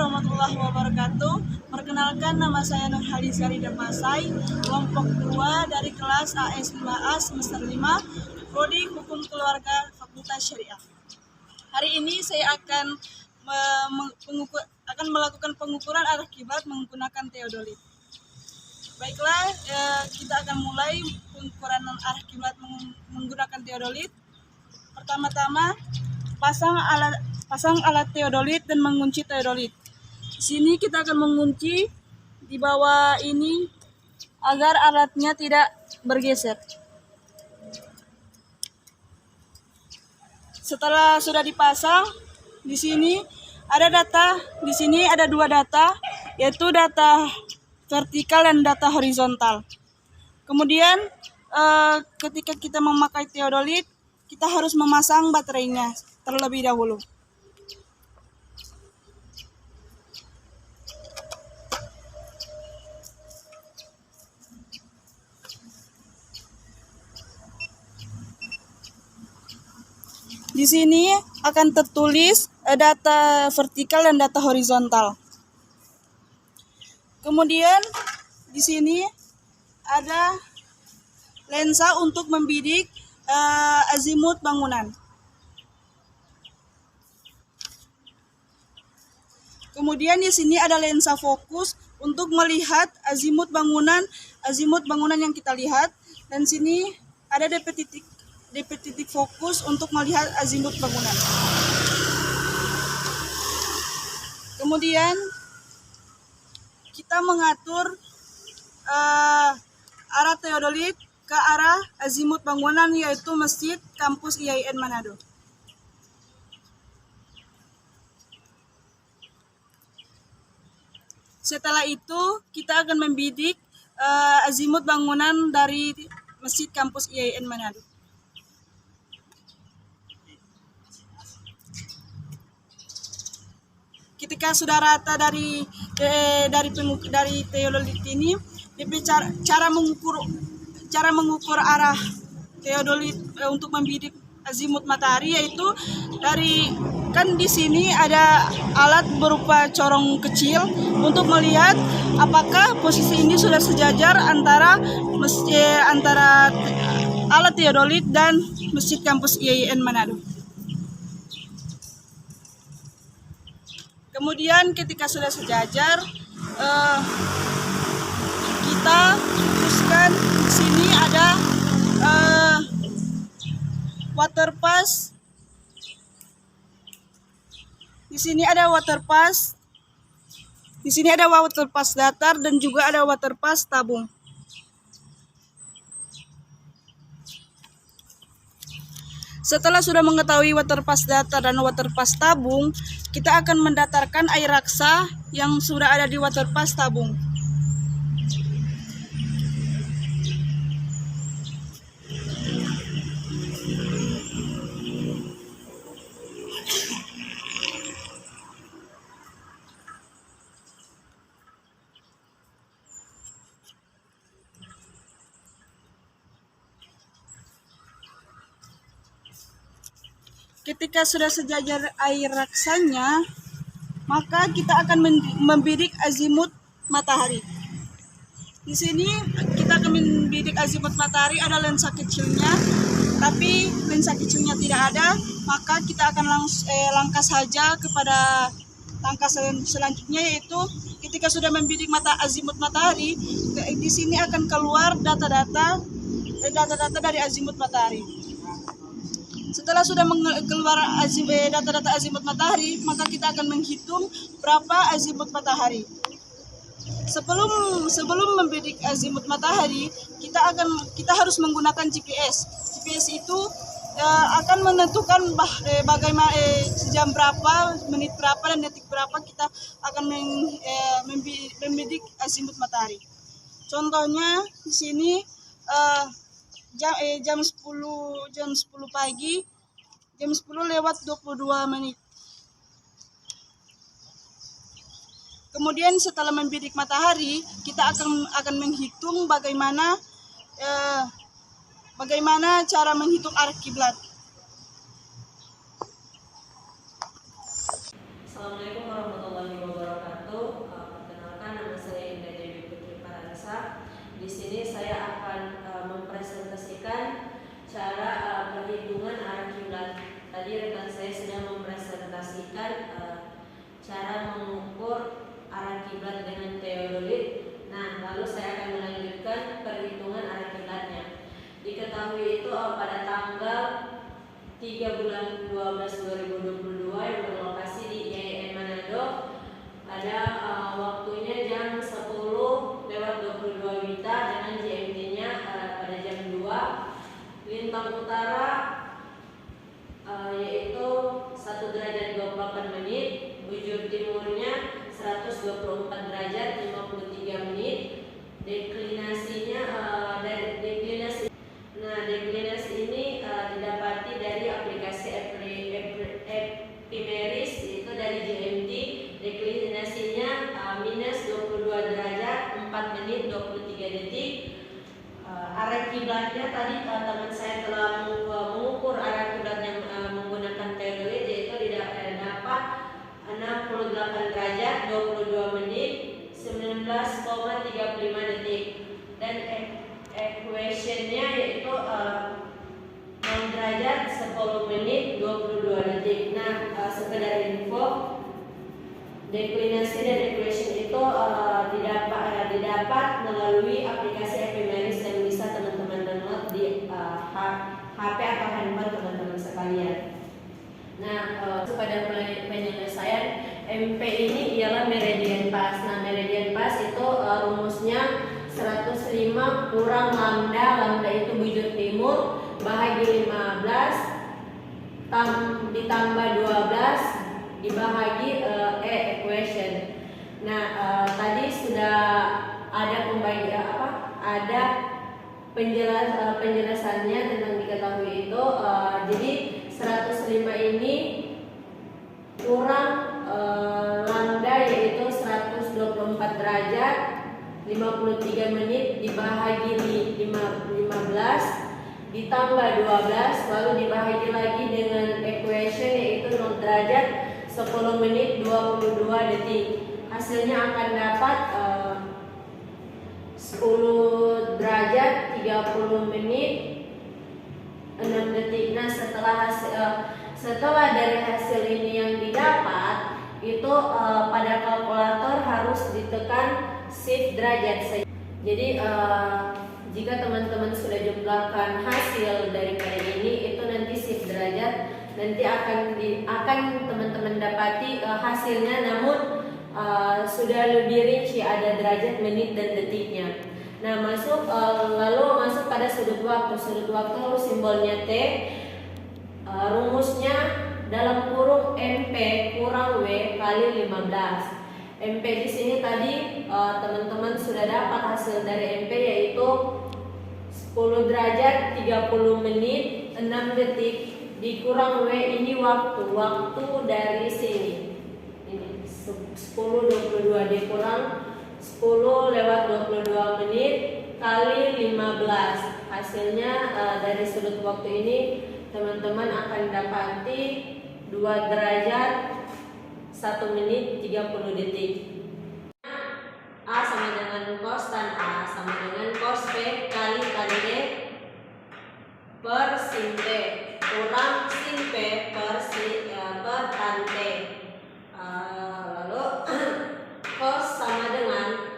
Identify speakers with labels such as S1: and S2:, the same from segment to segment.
S1: warahmatullahi wabarakatuh. Perkenalkan, nama saya Nur Halizari Damasai, kelompok 2 dari kelas AS5A semester 5, Prodi Hukum Keluarga Fakultas Syariah. Hari ini saya akan melakukan pengukuran arah kiblat menggunakan teodolit. Baiklah, kita akan mulai pengukuran arah kiblat menggunakan teodolit. Pertama-tama, pasang alat teodolit dan mengunci teodolit. Di sini kita akan mengunci di bawah ini agar alatnya tidak bergeser. Setelah sudah dipasang, di sini ada dua data, yaitu data vertikal dan data horizontal. Kemudian ketika kita memakai teodolit, kita harus memasang baterainya terlebih dahulu. Di sini akan tertulis data vertikal dan data horizontal. Kemudian di sini ada lensa untuk membidik azimut bangunan. Kemudian di sini ada lensa fokus untuk melihat azimut bangunan yang kita lihat, dan sini ada DP titik fokus untuk melihat azimut bangunan. Kemudian kita mengatur arah teodolit ke arah azimut bangunan, yaitu Masjid Kampus IAIN Manado. Setelah itu kita akan membidik azimut bangunan dari Masjid Kampus IAIN Manado. Ketika sudah rata dari teodolit ini, cara mengukur arah teodolit untuk membidik azimut matahari, yaitu di sini ada alat berupa corong kecil untuk melihat apakah posisi ini sudah sejajar antara alat teodolit dan Masjid Kampus IAIN Manado. Kemudian ketika sudah sejajar, kita fokuskan. Di sini ada water pass. Di sini ada water pass. Di sini ada water pass datar dan juga ada water pass tabung. Setelah sudah mengetahui water pass datar dan water pass tabung, kita akan mendatarkan air raksa yang sudah ada di water pass tabung. Ketika sudah sejajar air raksanya, maka kita akan membidik azimut matahari. Di sini kita akan membidik azimut matahari, ada lensa kecilnya, tapi lensa kecilnya tidak ada, maka kita akan langkah saja kepada langkah selanjutnya, yaitu ketika sudah membidik azimut matahari, di sini akan keluar data-data dari azimut matahari. Setelah sudah keluar data-data azimut matahari, maka kita akan menghitung berapa azimut matahari. Sebelum membidik azimut matahari, kita harus menggunakan GPS. GPS itu akan menentukan bagaimana jam berapa, menit berapa, dan detik berapa kita akan membidik azimut matahari. Contohnya di sini jam 10 pagi, jam 10:22. Kemudian setelah membidik matahari, kita akan menghitung bagaimana cara menghitung arah kiblat.
S2: Assalamualaikum warahmatullahi wabarakatuh. sini saya akan mempresentasikan cara perhitungan arah kiblat. Tadi rekan saya sudah mempresentasikan cara mengukur arah kiblat dengan teodolit. Nah, lalu saya akan melanjutkan perhitungan arah kiblatnya. Diketahui itu pada tanggal 3 bulan 12 2022 yang berlokasi di IAIN Manado, pada waktunya jam 10:22 WITA dengan GMT-nya pada jam 2. Lintang utara yaitu 1 derajat 28 menit, bujur timurnya 124 derajat 53 menit. Deklinasinya deklinasi ini didapati dari aplikasi Ephemeris, yaitu dari GMT. Deklinasinya minus 22 derajat 4 menit 23 detik. Arah kiblatnya tadi teman saya telah mengukur arah kiblat yang menggunakan teodolit, yaitu dapat 68 derajat 22 menit 19,35 detik, dan equationnya yaitu 6 derajat 10 menit 22 detik. Nah, sekedar info, deklinasi dan equation itu didapat melalui aplikasi Ephemeris yang bisa teman-teman download di HP atau handphone teman-teman sekalian. Nah, pada penyelesaian MP ini ialah meridian pas. Nah, meridian pas itu rumusnya 105 kurang lambda itu bujur timur, bahagi 15 ditambah 12 dibahagi equation. Nah, tadi sudah ada ada penjelasannya tentang diketahui itu. Jadi 105 ini kurang lambda yaitu 124 derajat 53 menit dibahagi 15 ditambah 12 lalu dibahagi lagi dengan equation yaitu 0 derajat 10 menit 22 detik. Hasilnya akan dapat 10 derajat 30 menit 6 detik. Nah, setelah dari hasil ini yang didapat itu pada kalkulator harus ditekan shift derajat. Jadi jika teman-teman sudah jumlahkan hasil daripada ini, itu nanti shift derajat nanti akan teman-teman dapati hasilnya, namun sudah lebih rinci, ada derajat, menit dan detiknya. Nah, lalu masuk pada sudut waktu. Sudut waktu simbolnya T. Rumusnya dalam kurung MP kurang W kali 15. MP di sini tadi teman-teman sudah dapat hasil dari MP yaitu 10 derajat 30 menit 6 detik dikurang W ini waktu dari sini. Ini 10:22 dikurang 10/22 menit kali 15. Hasilnya dari sudut waktu ini teman-teman akan dapati 2 derajat 1 menit 30 detik. A sama dengan cos tan A sama dengan cos P kali tan D per sin T kurang sin P per tan T. Lalu cos sama dengan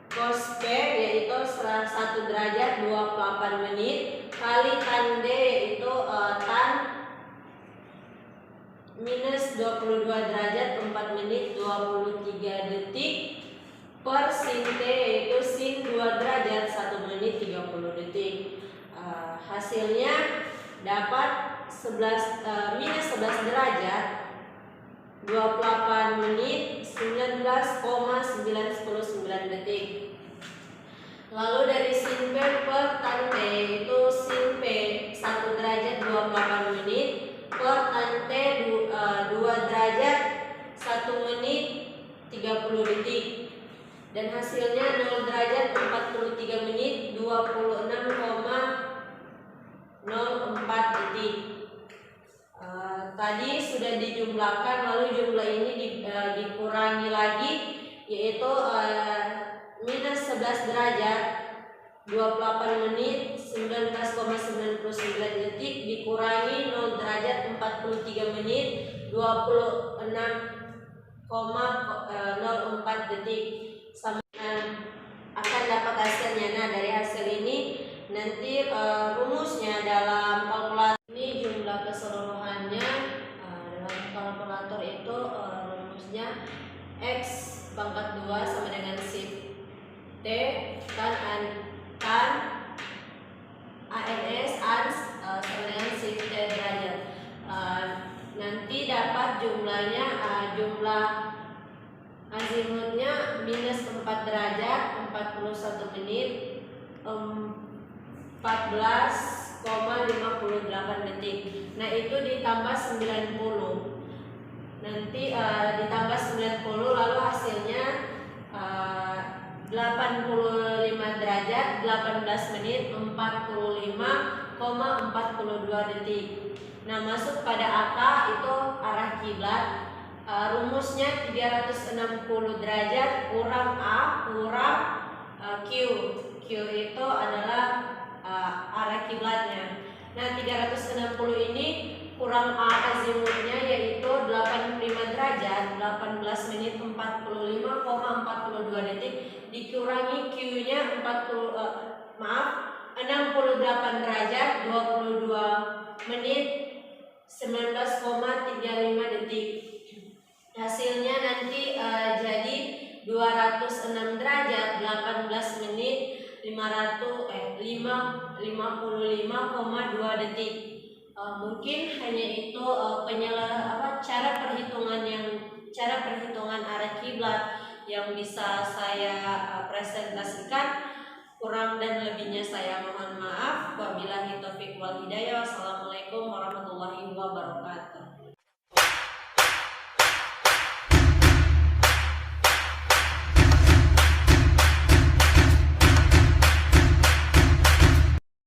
S2: cos P yaitu 1 derajat 28 menit kali tan D yaitu tan minus 22 derajat 4 menit 23 detik per sin T yaitu sin 2 derajat 1 menit 30 detik. Hasilnya dapat minus 11 derajat 28 menit 19,999 detik. Lalu dari sin P per tan T yaitu sin P 1 derajat 28 menit per tan T 2 derajat 1 menit 30 detik, dan hasilnya 0 derajat 43 menit 26,04 detik. Tadi sudah dijumlahkan, lalu jumlah ini dikurangi lagi yaitu minus 11 derajat 28 menit 19,99 detik dikurangi 0 derajat 43 menit 26,04 detik sama akan dapat hasilnya. Nah, dari hasil ini nanti rumusnya dalam kalkulator ini jumlah keseluruhannya dalam kalkulator itu rumusnya X pangkat 2 sama dengan shift T kan ANS sama dengan shift T derajat. Nanti dapat jumlahnya jumlah azimutnya minus 4 derajat 41 menit 14,58 detik. Nah, itu ditambah 90. Nanti ditambah 90 lalu hasilnya 85 derajat 18 menit 45,42 detik. Nah, masuk pada AK itu arah kiblat. Rumusnya 360 derajat kurang A kurang Q. Q itu adalah arah kiblatnya. Nah, 360 ini kurang A azimutnya yaitu 85 derajat 18 menit 45,42 detik dikurangi Q-nya 68 derajat 22 menit 19,35 detik. Hasilnya nanti jadi 206 derajat 18 menit 55,2 detik. Mungkin hanya itu cara perhitungan arah kiblat yang bisa saya presentasikan. Kurang dan lebihnya saya mohon maaf. Wabillahi taufiq wal hidayah. Wassalamualaikum warahmatullahi wabarakatuh.